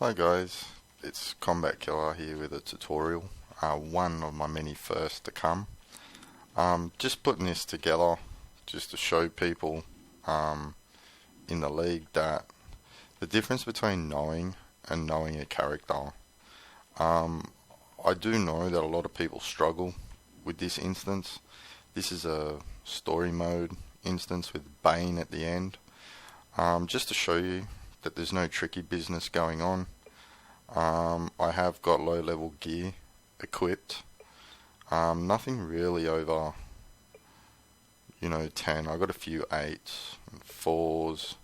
Hi guys, it's Combat Killer here with a tutorial, one of my many firsts to come. Just putting this together just to show people in the league that the difference between knowing and knowing a character. I do know that a lot of people struggle with this instance. This is a story mode instance with Bane at the end. Just to show you that there's no tricky business going on. I have got low level gear equipped. Nothing really over 10. I got a few 8s and 4s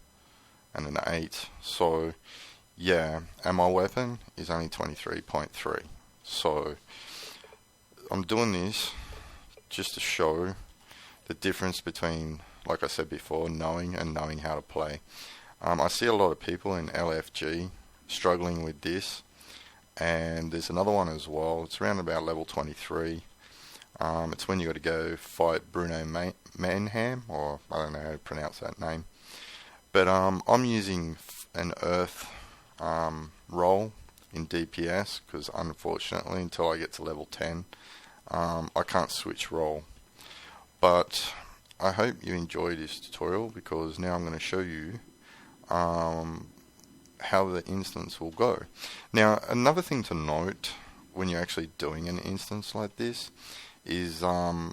and an 8. So yeah, and my weapon is only 23.3. So I'm doing this just to show the difference between, like I said before, knowing and knowing how to play. I see a lot of people in LFG struggling with this, and there's another one as well. It's around about level 23. It's when you got to go fight Bruno Manham, or I don't know how to pronounce that name. But I'm using an Earth role in DPS because unfortunately until I get to level 10 I can't switch role. But I hope you enjoy this tutorial because now I'm going to show you how the instance will go. Now another thing to note when you're actually doing an instance like this is I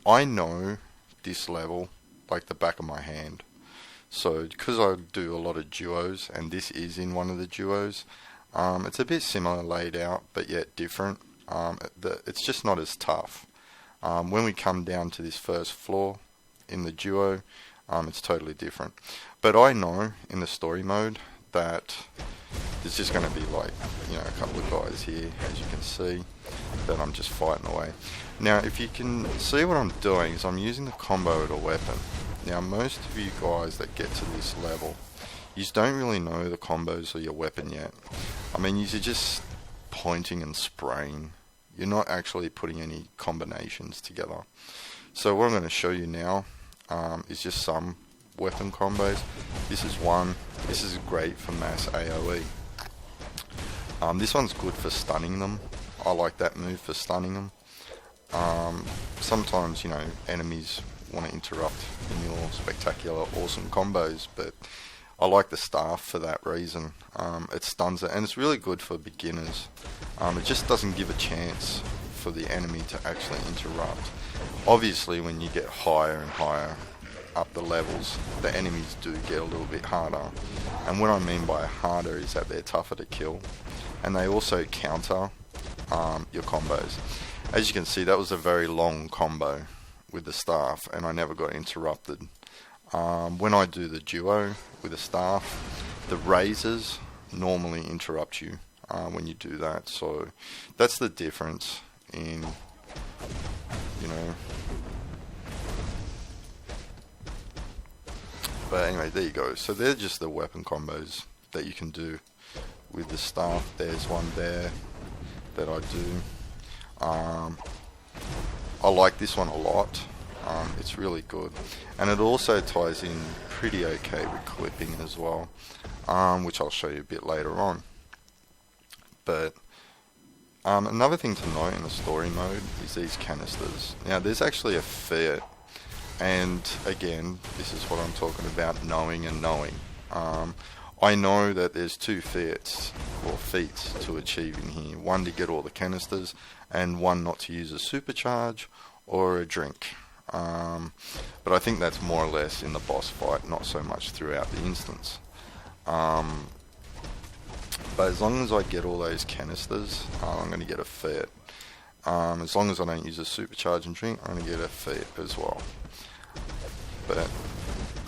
know this level like the back of my hand. So because I do a lot of duos, and this is in one of the duos, it's a bit similar laid out but yet different. It's just not as tough. When we come down to this first floor in the duo, it's totally different. But I know in the story mode that there's just going to be like, a couple of guys here, as you can see, that I'm just fighting away. Now if you can see what I'm doing is I'm using the combo of the weapon. Now most of you guys that get to this level, you don't really know the combos of your weapon yet. I mean, you're just pointing and spraying. You're not actually putting any combinations together. So what I'm going to show you now is just some weapon combos. This is one. This is great for mass AoE. This one's good for stunning them. I like that move for stunning them. Sometimes, enemies want to interrupt in your spectacular, awesome combos, but I like the staff for that reason. It stuns it, and it's really good for beginners. It just doesn't give a chance for the enemy to actually interrupt. Obviously, when you get higher and higher up the levels, the enemies do get a little bit harder. And what I mean by harder is that they're tougher to kill, and they also counter your combos. As you can see, that was a very long combo with the staff, and I never got interrupted. When I do the duo with the staff, the razors normally interrupt you when you do that. So that's the difference in, But anyway, there you go. So they're just the weapon combos that you can do with the staff. There's one there that I do. I like this one a lot. It's really good, and it also ties in pretty okay with clipping as well, which I'll show you a bit later on. But another thing to note in the story mode is these canisters. Now there's actually a Fiat, and again, this is what I'm talking about, knowing and knowing. I know that there's 2 Fiats or feats to achieve in here. One to get all the canisters, and one not to use a supercharge or a drink. But I think that's more or less in the boss fight, not so much throughout the instance. But as long as I get all those canisters, I'm going to get a Fiat. As long as I don't use a supercharge and drink, I'm going to get a Fiat as well. But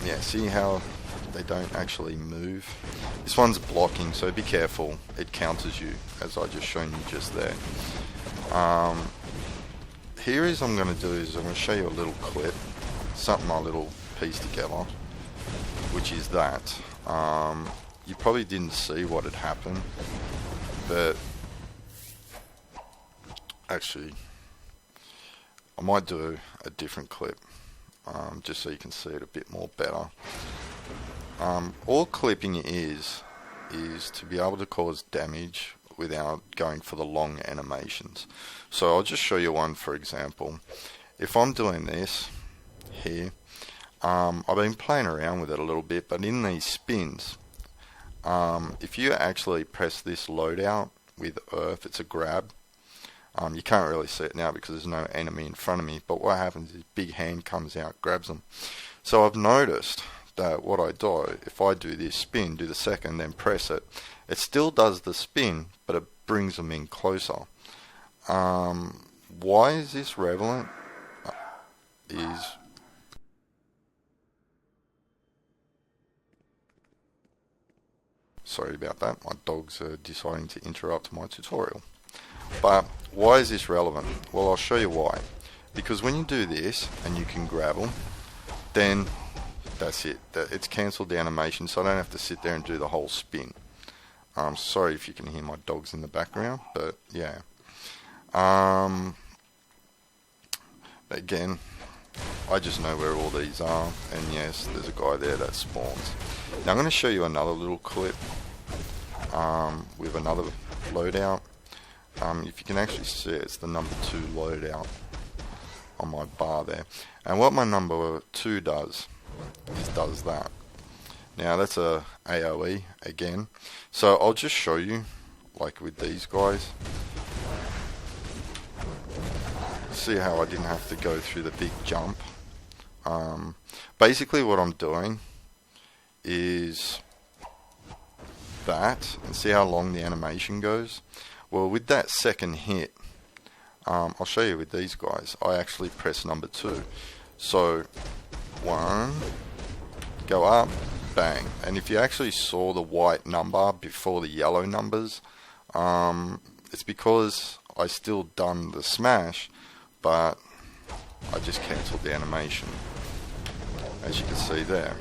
yeah, see how they don't actually move? This one's blocking, so be careful. It counters you, as I just shown you just there. Here is I'm going to do is I'm going to show you a little clip, something I little piece together, which is that. You probably didn't see what had happened, but actually I might do a different clip just so you can see it a bit more better. All clipping is is to be able to cause damage without going for the long animations. So I'll just show you one for example. If I'm doing this here, I've been playing around with it a little bit, but in these spins, if you actually press this loadout with Earth, it's a grab. You can't really see it now because there's no enemy in front of me, but what happens is big hand comes out, grabs them. So I've noticed that what I do, if I do this spin, do the second, then press it, it still does the spin, but it brings them in closer. Why is this relevant? Sorry about that, my dogs are deciding to interrupt my tutorial. But why is this relevant? Well, I'll show you why. Because when you do this and you can grab them, then that's it. It's cancelled the animation, so I don't have to sit there and do the whole spin. Sorry if you can hear my dogs in the background, but yeah. Again, I just know where all these are, and yes, there's a guy there that spawns. Now I'm going to show you another little clip with another loadout. If you can actually see it, it's the number 2 loadout on my bar there. And what my number 2 does is does that. Now that's a AoE again. So I'll just show you, like with these guys. See how I didn't have to go through the big jump. Basically what I'm doing is that, and see how long the animation goes. Well, with that second hit, I'll show you with these guys, I actually press number 2. So 1, go up, bang. And if you actually saw the white number before the yellow numbers, it's because I still done the smash, but I just cancelled the animation, as you can see there.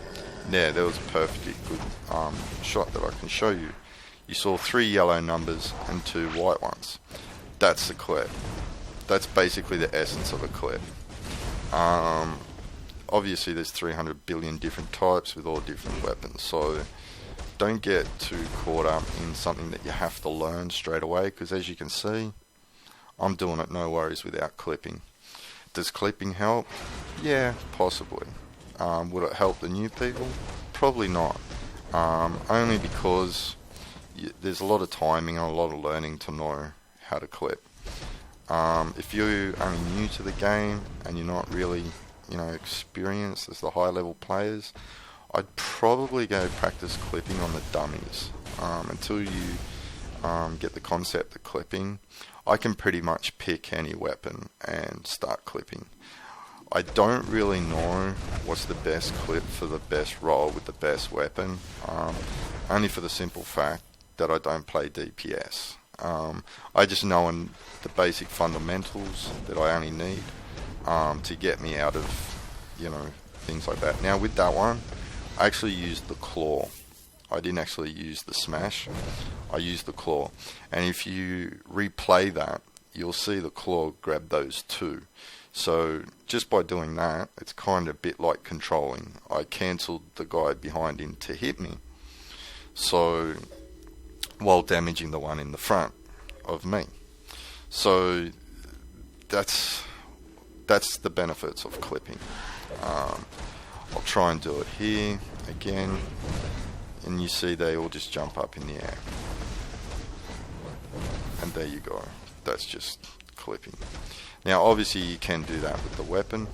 There was a perfectly good shot that I can show you. You saw 3 yellow numbers and 2 white ones. That's the clip. That's basically the essence of a clip. Obviously there's 300 billion different types with all different weapons, so don't get too caught up in something that you have to learn straight away, because as you can see, I'm doing it no worries without clipping. Does clipping help? Yeah, possibly. Would it help the new people? Probably not. Only because there's a lot of timing and a lot of learning to know how to clip. If you're only new to the game and you're not really, experienced as the high level players, I'd probably go practice clipping on the dummies. Until you get the concept of clipping, I can pretty much pick any weapon and start clipping. I don't really know what's the best clip for the best role with the best weapon, only for the simple fact that I don't play DPS. I just know in the basic fundamentals that I only need to get me out of, things like that. Now with that one, I actually used the claw. I didn't actually use the smash. I used the claw. And if you replay that, you'll see the claw grab those 2. So just by doing that, it's kind of a bit like controlling. I cancelled the guy behind him to hit me, so while damaging the one in the front of me. So that's the benefits of clipping. I'll try and do it here again, and you see they all just jump up in the air. And there you go. That's just clipping. Now obviously you can do that with the weapon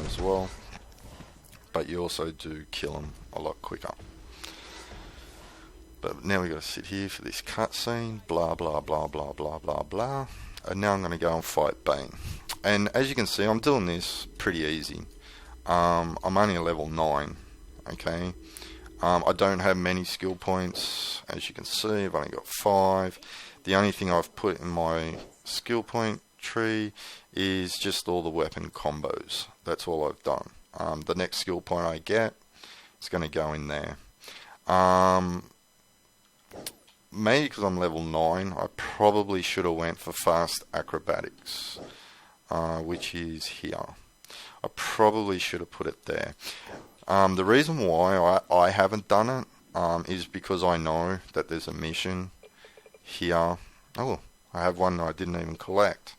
as well, but you also do kill them a lot quicker. But now we've got to sit here for this cutscene, blah blah blah blah blah blah blah, and now I'm going to go and fight Bane. And as you can see, I'm doing this pretty easy. I'm only a level 9, okay? I don't have many skill points, as you can see. I've only got 5. The only thing I've put in my skill point tree is just all the weapon combos. That's all I've done. The next skill point I get is going to go in there. Maybe because I'm level 9, I probably should have went for fast acrobatics, which is here. I probably should have put it there. The reason why I haven't done it is because I know that there's a mission here. Oh, I have one that I didn't even collect.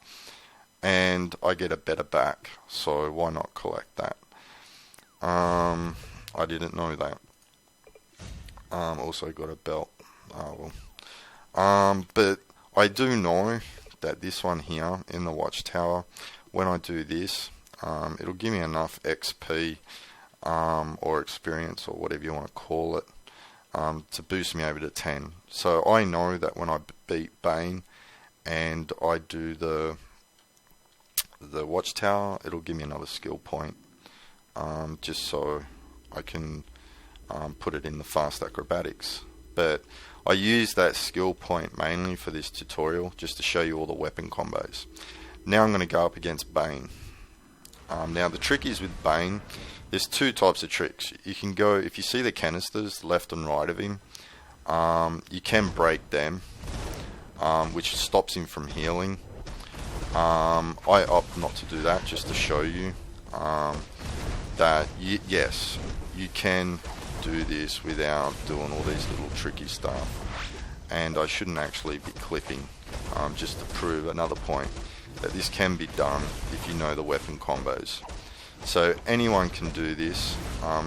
And I get a better back, so why not collect that? I didn't know that. Also got a belt. Oh well. But I do know that this one here in the watchtower, when I do this, it'll give me enough XP or experience or whatever you want to call it to boost me over to 10. So I know that when I beat Bane and I do the watchtower, it'll give me another skill point, just so I can put it in the fast acrobatics. But I use that skill point mainly for this tutorial, just to show you all the weapon combos. Now I'm going to go up against Bane. Now the trick is with Bane, there's two types of tricks. You can go, if you see the canisters left and right of him, you can break them, which stops him from healing. I opt not to do that, just to show you that yes, you can do this without doing all these little tricky stuff. And I shouldn't actually be clipping, just to prove another point that this can be done if you know the weapon combos. So anyone can do this.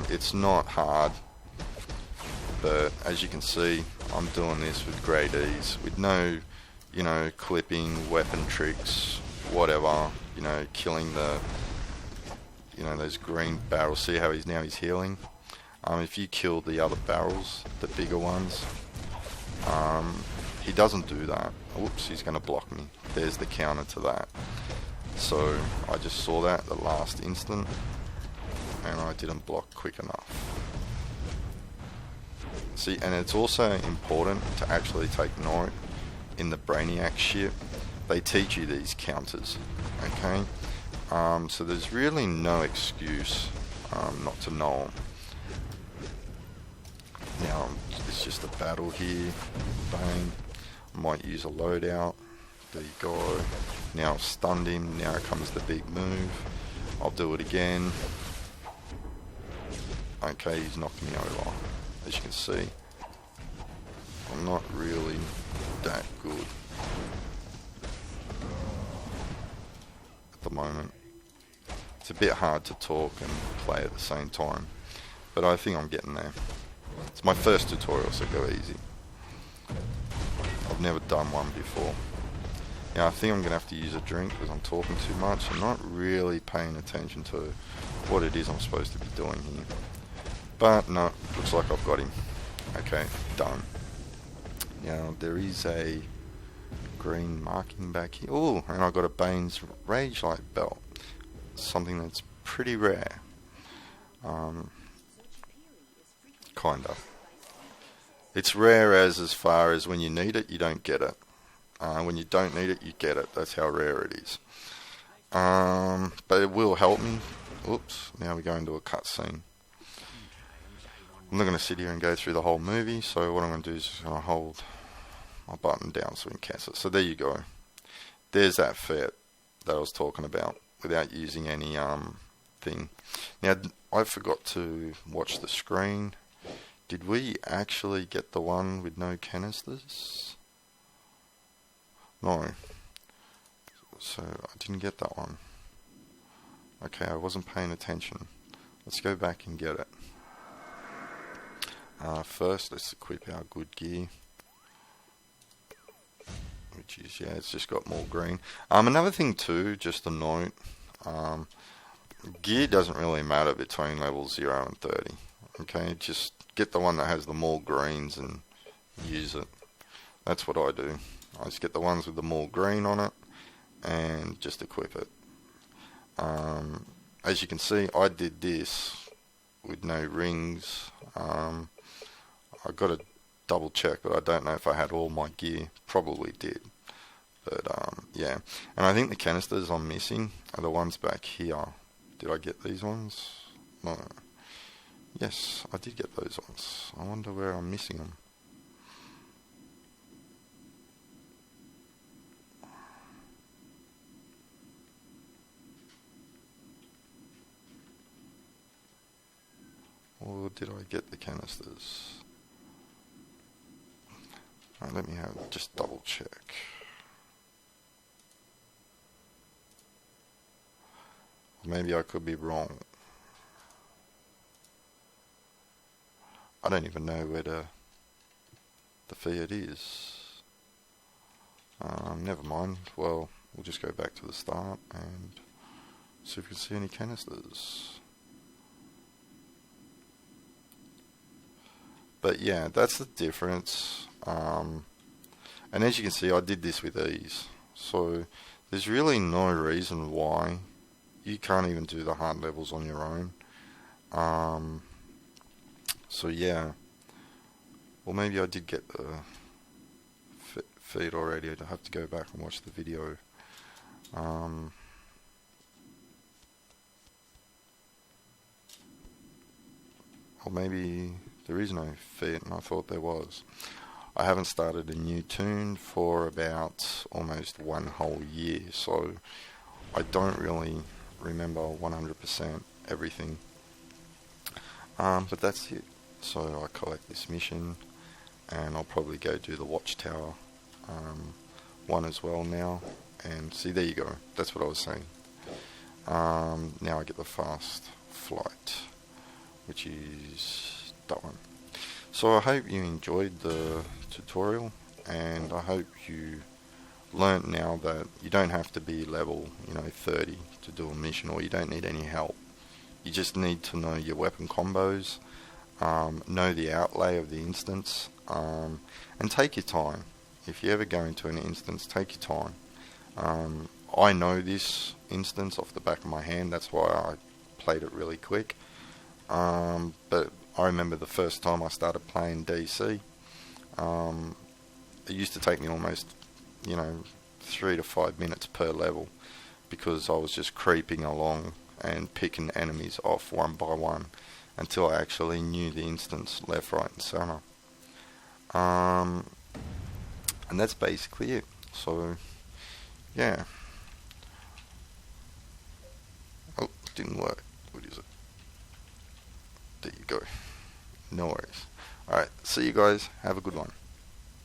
It's not hard, but as you can see, I'm doing this with great ease, with no, clipping, weapon tricks, whatever, killing the, those green barrels. See how he's healing? If you kill the other barrels, the bigger ones, he doesn't do that. Oops, he's going to block me. There's the counter to that. So I just saw that at the last instant, and I didn't block quick enough. See, and it's also important to actually take note in the Brainiac ship. They teach you these counters, okay? So there's really no excuse not to know them. Now, it's just a battle here. Bang. I might use a loadout. There you go. Now I've stunned him. Now comes the big move. I'll do it again. Okay, he's knocked me over. As you can see, I'm not really that good at the moment. It's a bit hard to talk and play at the same time, but I think I'm getting there. It's my first tutorial, so go easy. I've never done one before. Yeah, I think I'm going to have to use a drink because I'm talking too much. I'm not really paying attention to what it is I'm supposed to be doing here. But no, looks like I've got him. Okay, done. Now, there is a green marking back here. Oh, and I got a Bane's Rage Light belt. Something that's pretty rare. Kind of. It's rare as far as when you need it, you don't get it. When you don't need it, you get it. That's how rare it is. But it will help me. Oops, now we go into a cutscene. I'm not going to sit here and go through the whole movie, so what I'm going to do is just going to hold my button down so we can cancel it. So there you go. There's that fet that I was talking about without using any thing. Now, I forgot to watch the screen. Did we actually get the one with no canisters? No. So I didn't get that one. Okay, I wasn't paying attention. Let's go back and get it. First, let's equip our good gear. Which is, yeah, it's just got more green. Another thing too, just a note. Gear doesn't really matter between levels 0 and 30. Okay, just get the one that has the more greens and use it. That's what I do. I just get the ones with the more green on it and just equip it. As you can see, I did this with no rings. I got to double check, but I don't know if I had all my gear. Probably did. But yeah, and I think the canisters I'm missing are the ones back here. Did I get these ones? No. Yes, I did get those ones. I wonder where I'm missing them. Or did I get the canisters? Let me just double check. Maybe I could be wrong. I don't even know where the field is. Never mind. Well, we'll just go back to the start and see if we can see any canisters. But yeah, that's the difference. And as you can see, I did this with ease. So there's really no reason why you can't even do the hard levels on your own. So yeah. Well, maybe I did get the feed already. I'd have to go back and watch the video. Or maybe there is no feed and I thought there was. I haven't started a new tune for about almost one whole year, so I don't really remember 100% everything. But that's it. So I collect this mission and I'll probably go do the watchtower one as well now. And see, there you go. That's what I was saying. Now I get the fast flight, which is that one. So I hope you enjoyed the tutorial, and I hope you learnt now that you don't have to be level 30 to do a mission, or you don't need any help. You just need to know your weapon combos, know the outlay of the instance, and take your time. If you ever go into an instance, take your time. I know this instance off the back of my hand, that's why I played it really quick. But I remember the first time I started playing DC, it used to take me almost 3 to 5 minutes per level, because I was just creeping along and picking enemies off one by one until I actually knew the instance left, right and center. And that's basically it. So yeah. Oh, didn't work. What is it? There you go. No worries. Alright, see you guys. Have a good one.